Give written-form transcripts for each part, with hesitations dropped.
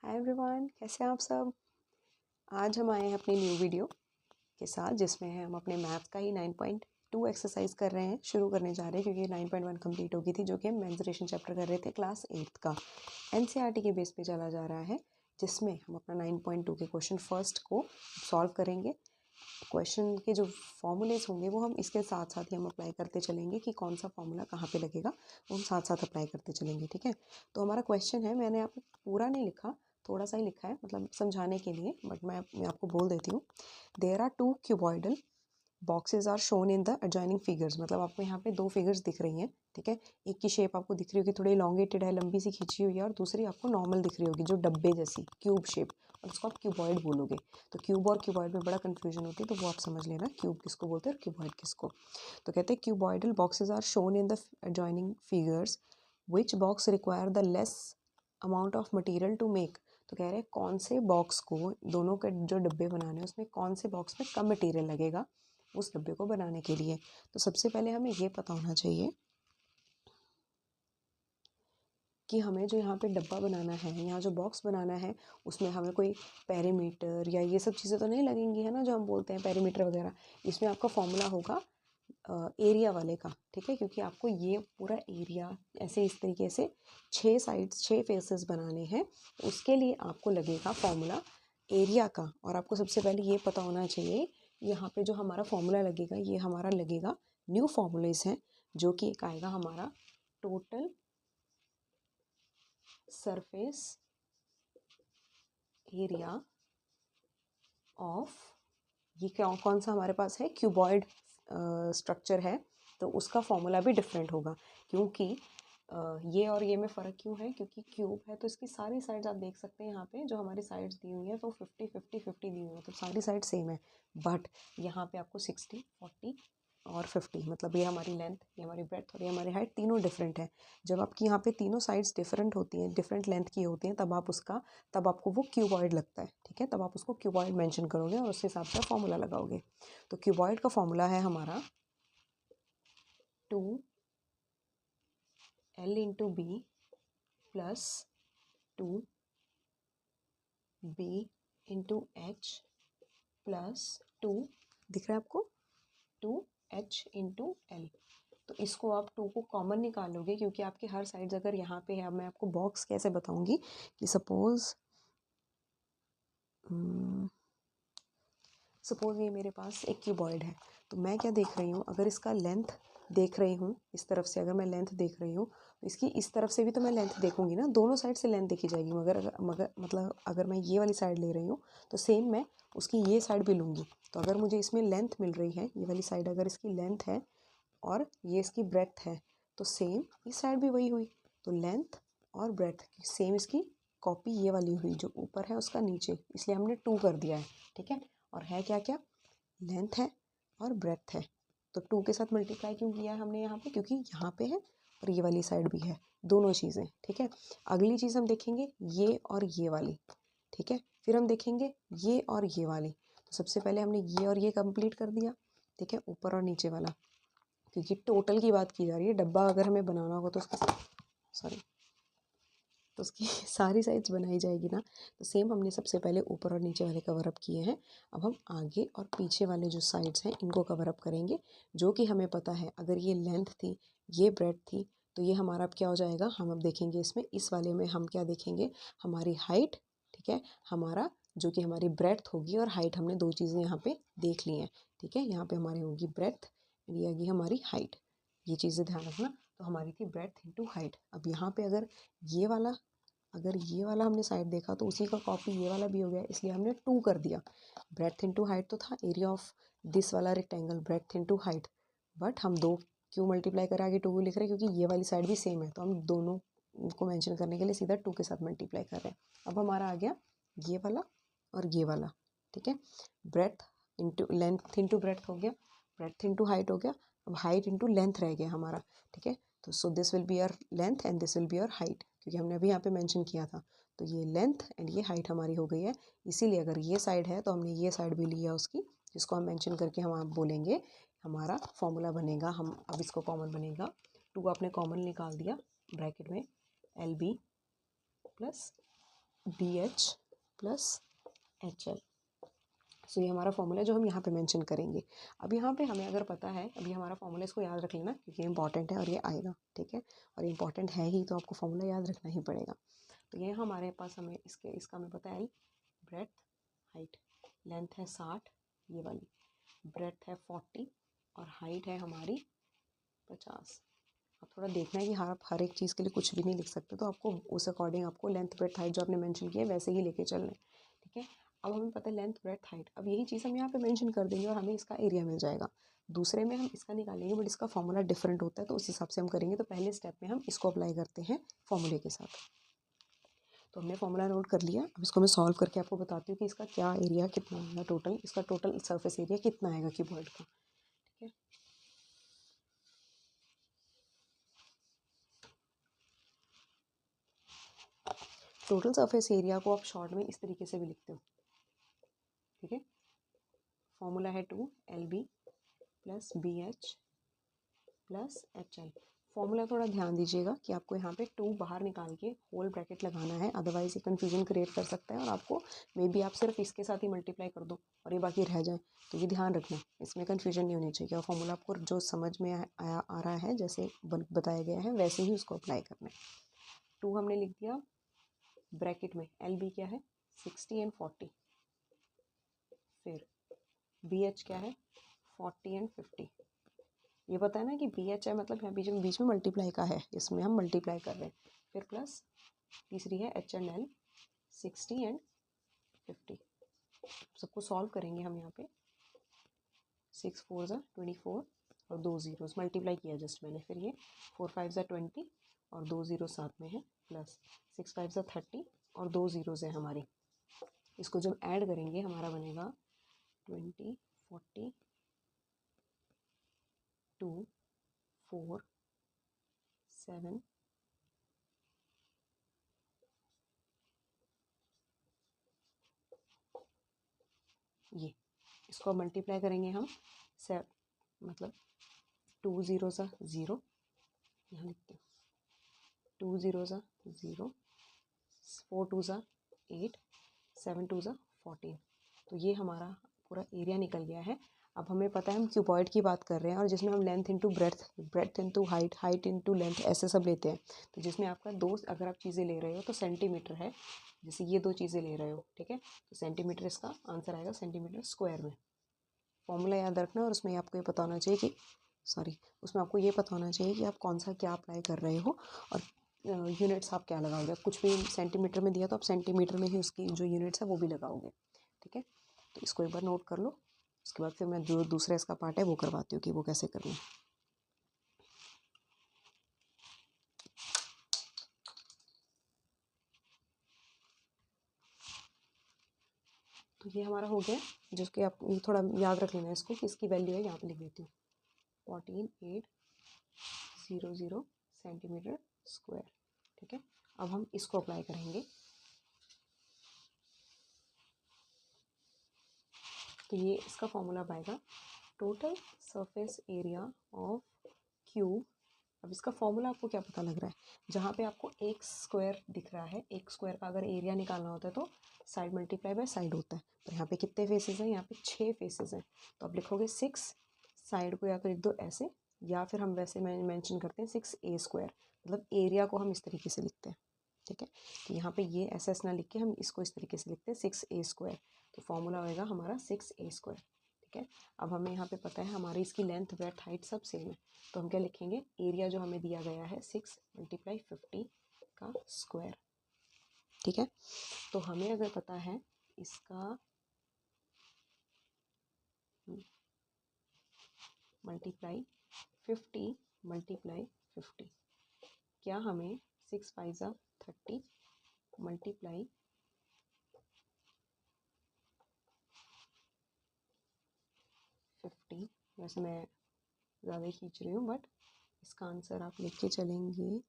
Hi everyone, कैसे हैं आप सब। आज हम आए हैं अपनी न्यू वीडियो के साथ जिसमें हम अपने मैथ का ही 9.2 एक्सरसाइज कर रहे हैं, शुरू करने जा रहे हैं क्योंकि 9.1 कंप्लीट हो गई थी जो कि हम मेंसुरेशन चैप्टर कर रहे थे क्लास 8th का। एनसीईआरटी के बेस पे चला जा रहा है जिसमें हम अपना 9.2 के क्वेश्चन फर्स्ट को सॉल्व करेंगे। क्वेश्चन के जो फॉर्मूलेज होंगे वो हम इसके साथ साथ ही हम अप्लाई करते चलेंगे कि कौन सा फॉर्मूला कहाँ पे लगेगा वो हम साथ साथ अप्लाई करते चलेंगे। ठीक है, तो हमारा क्वेश्चन है, मैंने आप पूरा नहीं लिखा, थोड़ा सा ही लिखा है मतलब समझाने के लिए, बट मैं आपको बोल देती हूँ। There are 2 cuboidal boxes are shown in the adjoining figures. मतलब आपको यहाँ पे 2 फिगर्स दिख रही हैं। ठीक है, एक की शेप आपको दिख रही होगी थोड़ी elongated है, लंबी सी खींची हुई है, और दूसरी आपको नॉर्मल दिख रही होगी जो डब्बे जैसी क्यूब शेप, और उसको आप क्यूबॉइड बोलोगे। तो क्यूब और क्यूबॉइड में बड़ा कन्फ्यूजन होती है, तो वो आप समझ लेना क्यूब किसको बोलते हैं और क्यूबॉइड किसको। तो कहते हैं cuboidal boxes are shown in the adjoining figures, which box require the less amount of material to make. तो कह रहे हैं कौन से बॉक्स को, दोनों के जो डब्बे बनाने हैं उसमें कौन से बॉक्स में कम मटीरियल लगेगा उस डब्बे को बनाने के लिए। तो सबसे पहले हमें ये पता होना चाहिए कि हमें जो यहाँ पे डब्बा बनाना है, यहाँ जो बॉक्स बनाना है, उसमें हमें कोई पेरीमीटर या ये सब चीज़ें तो नहीं लगेंगी, है ना, जो हम बोलते हैं पेरीमीटर वगैरह। इसमें आपका फॉर्मूला होगा एरिया वाले का। ठीक है, क्योंकि आपको ये पूरा एरिया ऐसे इस तरीके से 6 साइड्स 6 फेसेस बनाने हैं, तो उसके लिए आपको लगेगा फॉर्मूला एरिया का। और आपको सबसे पहले ये पता होना चाहिए यहाँ पे जो हमारा फॉर्मूला लगेगा ये हमारा लगेगा न्यू फॉर्मूलेज हैं, जो कि एक आएगा हमारा टोटल सरफेस एरिया ऑफ, ये कौन सा हमारे पास है, क्यूबॉइड स्ट्रक्चर है, तो उसका फॉर्मूला भी डिफरेंट होगा। क्योंकि ये और ये में फ़र्क क्यों है, क्योंकि क्यूब है तो इसकी सारी साइड्स आप देख सकते हैं, यहाँ पे जो हमारी साइड्स दी हुई हैं तो 50-50-50 दी हुई है, तो सारी साइड सेम है। बट यहाँ पे आपको 60, 40 और 50, मतलब ये हमारी लेंथ, ये हमारी ब्रेड्थ और ये हमारी हाइट तीनों डिफरेंट है। जब आपकी यहाँ पे तीनों साइड्स डिफरेंट होती हैं, डिफरेंट लेंथ की होती हैं, तब आपको वो क्यूबॉइड लगता है। ठीक है, तब आप उसको क्यूबॉइड मेंशन करोगे और उस हिसाब से फॉर्मूला लगाओगे। तो क्यूबॉइड का फॉर्मूला है हमारा 2L into B plus 2B into H plus 2, दिख रहा है आपको, 2H इंटू एल। तो इसको आप 2 को कॉमन निकालोगे क्योंकि आपकी हर साइड्स अगर यहाँ पे है। अब मैं आपको बॉक्स कैसे बताऊंगी कि सपोज़ ये मेरे पास एक क्यूबॉइड है, तो मैं क्या देख रही हूँ, अगर इसका लेंथ देख रही हूँ इस तरफ से, अगर मैं लेंथ देख रही हूँ तो इसकी इस तरफ से भी तो मैं लेंथ देखूंगी ना, दोनों साइड से लेंथ देखी जाएगी। मगर मतलब अगर मैं ये वाली साइड ले रही हूँ तो सेम मैं उसकी ये साइड भी लूँगी। तो अगर मुझे इसमें लेंथ मिल रही है, ये वाली साइड अगर इसकी लेंथ है और ये इसकी ब्रेड्थ है, तो सेम इस साइड भी वही हुई। तो लेंथ और ब्रेड्थ सेम, इसकी कॉपी ये वाली हुई, जो ऊपर है उसका नीचे, इसलिए हमने 2 कर दिया है। ठीक है, और है क्या क्या, लेंथ है और ब्रेड्थ है। तो 2 के साथ मल्टीप्लाई क्यों किया है हमने यहाँ पे, क्योंकि यहाँ पे है और ये वाली साइड भी है, दोनों चीज़ें। ठीक है, अगली चीज़ हम देखेंगे ये और ये वाली। ठीक है, फिर हम देखेंगे ये और ये वाली। तो सबसे पहले हमने ये और ये कंप्लीट कर दिया। ठीक है, ऊपर और नीचे वाला, क्योंकि टोटल की बात की जा रही है। डब्बा अगर हमें बनाना होगा तो उसकी सारी साइड्स बनाई जाएगी ना। तो सेम हमने सबसे पहले ऊपर और नीचे वाले कवर अप किए हैं। अब हम आगे और पीछे वाले जो साइड्स हैं इनको कवर अप करेंगे, जो कि हमें पता है अगर ये लेंथ थी, ये ब्रेड्थ थी, तो ये हमारा अब क्या हो जाएगा, हम अब देखेंगे इसमें, इस वाले में हम क्या देखेंगे, हमारी हाइट। ठीक है, हमारा जो कि हमारी ब्रेड्थ होगी और हाइट, हमने 2 चीज़ें यहाँ पे देख ली हैं। ठीक है, यहाँ पे हमारी होगी ब्रेड्थ, ये आएगी हमारी हाइट। ये चीज़ें ध्यान रखना। तो हमारी थी ब्रेड्थ इंटू हाइट। अब यहाँ पे अगर ये वाला हमने साइड देखा तो उसी का कॉपी ये वाला भी हो गया, इसलिए हमने 2 कर दिया। ब्रेड्थ इंटू हाइट तो था एरिया ऑफ दिस वाला rectangle, breadth into height, but हम 2 क्यों मल्टीप्लाई करें, आगे 2 लिख रहे हैं क्योंकि ये वाली साइड भी सेम है, तो हम दोनों को मेंशन करने के लिए सीधा 2 के साथ मल्टीप्लाई कर रहे हैं। अब हमारा आ गया ये वाला और ये वाला। ठीक है, breadth into length into breadth हो गया, ब्रेड्थ इंटू हाइट हो गया, अब हाइट इंटू लेंथ रह गया हमारा। ठीक है, तो so this will be our length and this will be our height, क्योंकि हमने अभी यहाँ पे मेंशन किया था। तो ये लेंथ एंड ये हाइट हमारी हो गई है। इसीलिए अगर ये साइड है तो हमने ये साइड भी लिया उसकी, जिसको हम मेंशन करके हम आप बोलेंगे हमारा फॉर्मूला बनेगा। हम अब इसको कॉमन बनेगा, 2 आपने कॉमन निकाल दिया, ब्रैकेट में LB plus BH plus HL। सो ये हमारा फॉर्मूला जो हम यहाँ पे मेंशन करेंगे। अब यहाँ पे हमें अगर पता है, अभी हमारा फॉर्मूला, इसको याद रख लेना क्योंकि इंपॉर्टेंट है और ये आएगा, ठीक है, और इंपॉर्टेंट है ही तो आपको फॉर्मूला याद रखना ही पड़ेगा। तो ये हमारे पास, हमें इसका हमें पता है L ब्रेथ हाइट, लेंथ है 60, ये वाली ब्रेथ है 40 और हाइट है हमारी 50। अब थोड़ा देखना है कि आप हर एक चीज़ के लिए कुछ भी नहीं लिख सकते, तो आपको उस अकॉर्डिंग आपको लेंथ ब्रेथ हाइट जो आपने मेंशन किया है वैसे ही लेके चलना है, ठीक है। अब हमें पता है लेंथ ब्रेथ हाइट, अब यही चीज़ हम यहाँ पे मेंशन कर देंगे और हमें इसका एरिया मिल जाएगा। दूसरे में हम इसका निकालेंगे बट इसका फॉर्मूला डिफरेंट होता है, तो उस हिसाब से हम करेंगे। तो पहले स्टेप में हम इसको अप्लाई करते हैं फॉर्मूले के साथ। तो हमने फॉर्मूला नोट कर लिया। अब इसको मैं सॉल्व करके आपको बताती हूँ कि इसका क्या एरिया कितना आएगा, टोटल इसका टोटल सरफेस एरिया कितना आएगा क्यूबॉइड का, ठीक है। टोटल सरफेस एरिया को आप शॉर्ट में इस तरीके से भी लिखते हो, ठीक है। फॉर्मूला है 2LB plus BH plus HL। Formula थोड़ा ध्यान दीजिएगा कि आपको यहाँ पे 2 बाहर निकाल के होल ब्रैकेट लगाना है, अदरवाइज ये कन्फ्यूजन क्रिएट कर सकता है और आपको मे बी आप सिर्फ इसके साथ ही मल्टीप्लाई कर दो और ये बाकी रह जाए, तो ये ध्यान रखना, इसमें कन्फ्यूजन नहीं होनी चाहिए। और फॉर्मूला आपको जो समझ में आ रहा है, जैसे बताया गया है वैसे ही उसको अप्लाई करना है। 2 हमने लिख दिया ब्रैकेट में, LB क्या है 60 एंड 40, फिर BH क्या है 40 एंड 50। ये पता है ना कि BH है मतलब यहाँ बीच में मल्टीप्लाई का है, इसमें हम मल्टीप्लाई कर रहे हैं। फिर प्लस तीसरी है H एंड L 60 एंड 50। सबको सॉल्व करेंगे हम यहाँ पे। 6 4 ज़ा 24 और 2 ज़ीरोज़ मल्टीप्लाई किया जस्ट मैंने। फिर ये 4 5 ज़ा 20 और 2 ज़ीरो साथ में है, प्लस 6 5 ज़ा 30 और 2 ज़ीरोज़ है हमारी। इसको जब ऐड करेंगे हमारा बनेगा 20 40 2 4 7 ये। इसको मल्टीप्लाई करेंगे हम मतलब 2 ज़ीरो ज़ा 0, यहाँ लिखते हैं 2 ज़ीरो ज़ा 0, 4 2 ज़ा 8, 7 2 ज़ा 14। तो ये हमारा पूरा एरिया निकल गया है। अब हमें पता है हम क्यूबॉइड की बात कर रहे हैं और जिसमें हम length into breadth, breath into height, height into length ऐसे सब लेते हैं। तो जिसमें आपका दो अगर आप चीज़ें ले रहे हो तो सेंटीमीटर है, जैसे ये 2 चीज़ें ले रहे हो, ठीक है, तो सेंटीमीटर इसका आंसर आएगा सेंटीमीटर स्क्वायर में। फॉर्मूला याद रखना और उसमें आपको ये पता होना चाहिए कि उसमें आपको ये पता होना चाहिए कि आप कौन सा क्या अप्लाई कर रहे हो और यूनिट्स आप क्या लगाओगे। कुछ भी सेंटीमीटर में दिया तो आप सेंटीमीटर में ही उसकी जो यूनिट्स है वो भी लगाओगे, ठीक है। तो इसको एक बार नोट कर लो, उसके बाद फिर मैं जो दूसरा इसका पार्ट है वो करवाती हूँ कि वो कैसे करना है। तो ये हमारा हो गया, जिसके आप ये थोड़ा याद रख लेना इसको कि इसकी वैल्यू है, यहाँ पे लिख देती हूँ 14800 सेंटीमीटर स्क्वायर, ठीक है। अब हम इसको अप्लाई करेंगे। तो ये इसका फॉर्मूला आएगा total surface area of cube. अब इसका फॉर्मूला आपको क्या पता लग रहा है, जहाँ पे आपको एक स्क्वायर दिख रहा है, एक स्क्वायर का अगर एरिया निकालना होता है तो साइड मल्टीप्लाई बाय साइड होता है। तो यहाँ पे कितने फेसेस हैं, यहाँ पे 6 फेसेस हैं, तो आप लिखोगे 6, साइड को या तो लिख दो ऐसे, या फिर हम वैसे मेंशन करते हैं 6a स्क्वायर, मतलब एरिया को हम इस तरीके से लिखते हैं, ठीक है। तो यहाँ पे ये ऐसा ना लिख के हम इसको इस तरीके से लिखते हैं 6a स्क्वायर। तो फॉर्मूला होएगा हमारा 6a स्क्वायर, ठीक है। अब हमें यहाँ पे पता है हमारी इसकी लेंथ ब्रेथ हाइट सब सेम है, तो हम क्या लिखेंगे, एरिया जो हमें दिया गया है 6 × 50 का स्क्वायर, ठीक है। तो हमें अगर पता है इसका मल्टीप्लाई 50 × 50, क्या हमें 6 5 ज़ा 30 मल्टीप्लाई 50, वैसे मैं ज़्यादा ही खींच रही हूँ बट इसका आंसर आप लिख के चलेंगे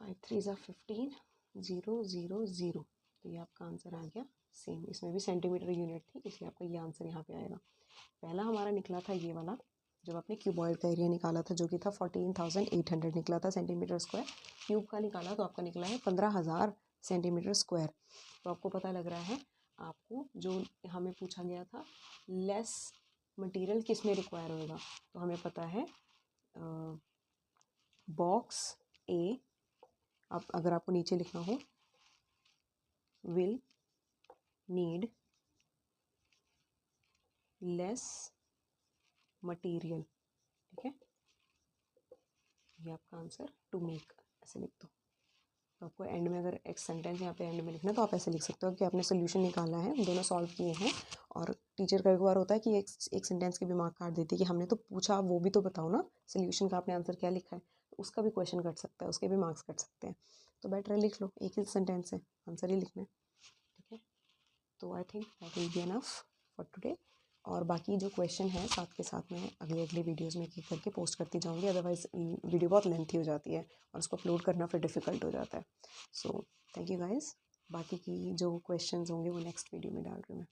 5 3 ज़ा 15 0 0 0। तो ये आपका आंसर आ गया सेम, इसमें भी सेंटीमीटर यूनिट थी इसलिए आपका ये आंसर यहाँ पे आएगा। पहला हमारा निकला था ये वाला जब आपने क्यूबॉइड का एरिया निकाला था जो कि था 14,800 निकला था सेंटीमीटर स्क्वायर, क्यूब का निकाला तो आपका निकला है 15,000 सेंटीमीटर स्क्वायर। तो आपको पता लग रहा है, आपको जो हमें पूछा गया था लेस मटेरियल किस में रिक्वायर होएगा, तो हमें पता है बॉक्स ए, अब अगर आपको नीचे लिखना हो, विल नीड लेस मटेरियल, ठीक है, ये आपका आंसर टू मेक, ऐसे लिख दो। तो आपको एंड में अगर एक सेंटेंस यहाँ पे एंड में लिखना है तो आप ऐसे लिख सकते हो कि आपने सोल्यूशन निकाला है, दोनों सॉल्व किए हैं, और टीचर का एक बार होता है कि एक सेंटेंस के भी मार्क काट देती है कि हमने तो पूछा, वो भी तो बताओ ना सोल्यूशन का आपने आंसर क्या लिखा है, तो उसका भी क्वेश्चन कट सकता है, उसके भी मार्क्स कट सकते हैं। तो बेटर है लिख लो, एक ही सेंटेंस है, आंसर ही लिखना है, ठीक है। तो I think that will be enough for today. और बाकी जो क्वेश्चन है साथ के साथ मैं अगले वीडियोस में एक करके पोस्ट करती जाऊंगी, अदरवाइज़ वीडियो बहुत लेंथी हो जाती है और उसको अपलोड करना फिर डिफ़िकल्ट हो जाता है। So thank you guys. बाकी की जो क्वेश्चंस होंगे वो नेक्स्ट वीडियो में डाल रही हूँ मैं।